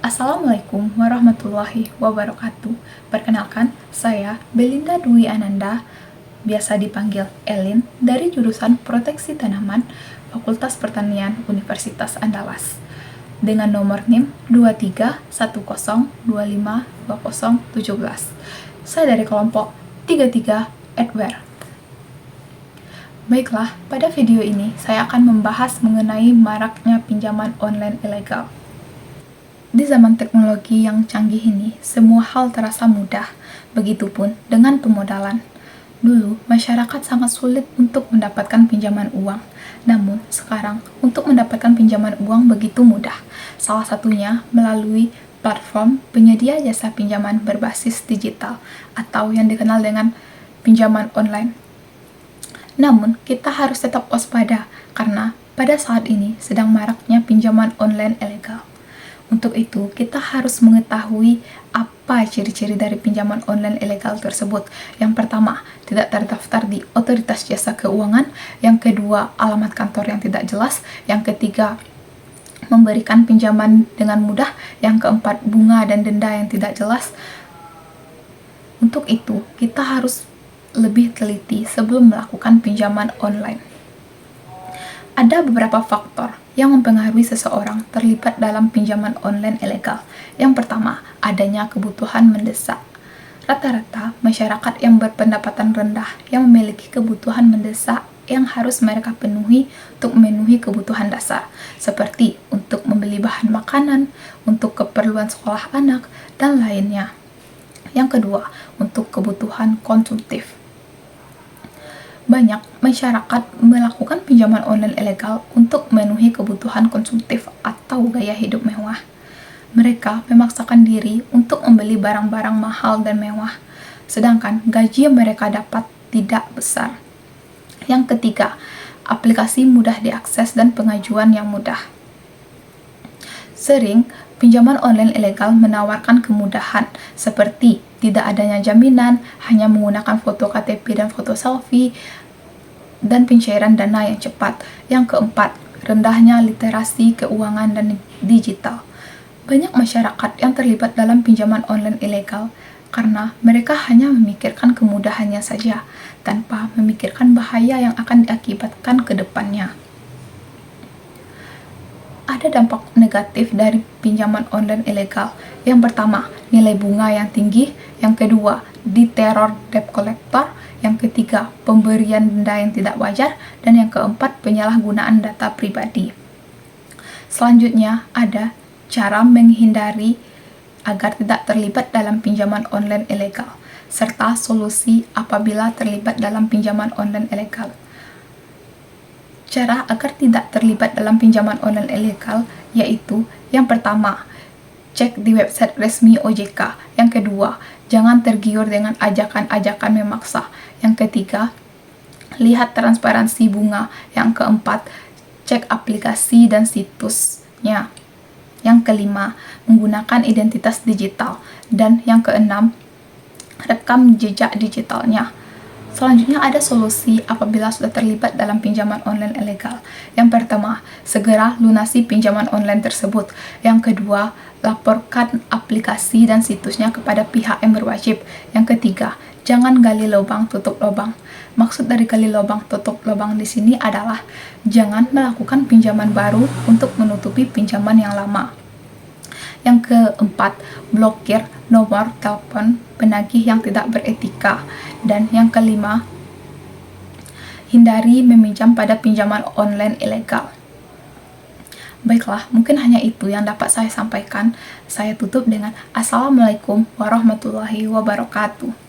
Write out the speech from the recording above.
Assalamualaikum warahmatullahi wabarakatuh. Perkenalkan, saya Belinda Dwi Ananda, biasa dipanggil Elin, dari jurusan Proteksi Tanaman, Fakultas Pertanian Universitas Andalas, dengan nomor NIM 2310252017. Saya dari kelompok 33 Edward. Baiklah, pada video ini saya akan membahas mengenai maraknya pinjaman online ilegal. Di zaman teknologi yang canggih ini, semua hal terasa mudah, begitupun dengan pemodalan. Dulu, masyarakat sangat sulit untuk mendapatkan pinjaman uang. Namun, sekarang, untuk mendapatkan pinjaman uang begitu mudah. Salah satunya melalui platform penyedia jasa pinjaman berbasis digital, atau yang dikenal dengan pinjaman online. Namun, kita harus tetap waspada, karena pada saat ini sedang maraknya pinjaman online ilegal. Untuk itu, kita harus mengetahui apa ciri-ciri dari pinjaman online ilegal tersebut. Yang pertama, tidak terdaftar di otoritas jasa keuangan. Yang kedua, alamat kantor yang tidak jelas. Yang ketiga, memberikan pinjaman dengan mudah. Yang keempat, bunga dan denda yang tidak jelas. Untuk itu, kita harus lebih teliti sebelum melakukan pinjaman online. Ada beberapa faktor yang mempengaruhi seseorang terlibat dalam pinjaman online ilegal. Yang pertama, adanya kebutuhan mendesak. Rata-rata masyarakat yang berpendapatan rendah yang memiliki kebutuhan mendesak yang harus mereka penuhi untuk memenuhi kebutuhan dasar, seperti untuk membeli bahan makanan, untuk keperluan sekolah anak, dan lainnya. Yang kedua, untuk kebutuhan konsumtif. Banyak masyarakat melakukan pinjaman online ilegal untuk memenuhi kebutuhan konsumtif atau gaya hidup mewah. Mereka memaksakan diri untuk membeli barang-barang mahal dan mewah, sedangkan gaji yang mereka dapat tidak besar. Yang ketiga, aplikasi mudah diakses dan pengajuan yang mudah. Sering, pinjaman online ilegal menawarkan kemudahan, seperti tidak adanya jaminan, hanya menggunakan foto KTP dan foto selfie, dan pencairan dana yang cepat. Yang keempat, rendahnya literasi keuangan dan digital. Banyak masyarakat yang terlibat dalam pinjaman online ilegal karena mereka hanya memikirkan kemudahannya saja, tanpa memikirkan bahaya yang akan diakibatkan ke depannya. Ada dampak negatif dari pinjaman online ilegal. Yang pertama, nilai bunga yang tinggi. Yang kedua, diteror debt collector. Yang ketiga, pemberian denda yang tidak wajar. Dan yang keempat, penyalahgunaan data pribadi. Selanjutnya, ada cara menghindari agar tidak terlibat dalam pinjaman online ilegal, serta solusi apabila terlibat dalam pinjaman online ilegal. Cara agar tidak terlibat dalam pinjaman online ilegal yaitu, yang pertama, cek di website resmi OJK. Yang kedua, jangan tergiur dengan ajakan-ajakan memaksa. Yang ketiga, lihat transparansi bunga. Yang keempat, cek aplikasi dan situsnya. Yang kelima, menggunakan identitas digital. Dan yang keenam, rekam jejak digitalnya. Selanjutnya ada solusi apabila sudah terlibat dalam pinjaman online ilegal. Yang pertama, segera lunasi pinjaman online tersebut. Yang kedua, laporkan aplikasi dan situsnya kepada pihak yang berwajib. Yang ketiga, jangan gali lubang tutup lubang. Maksud dari gali lubang tutup lubang di sini adalah jangan melakukan pinjaman baru untuk menutupi pinjaman yang lama. Yang keempat, blokir nomor telepon penagih yang tidak beretika. Dan yang kelima, hindari meminjam pada pinjaman online ilegal. Baiklah, mungkin hanya itu yang dapat saya sampaikan. Saya tutup dengan Assalamualaikum warahmatullahi wabarakatuh.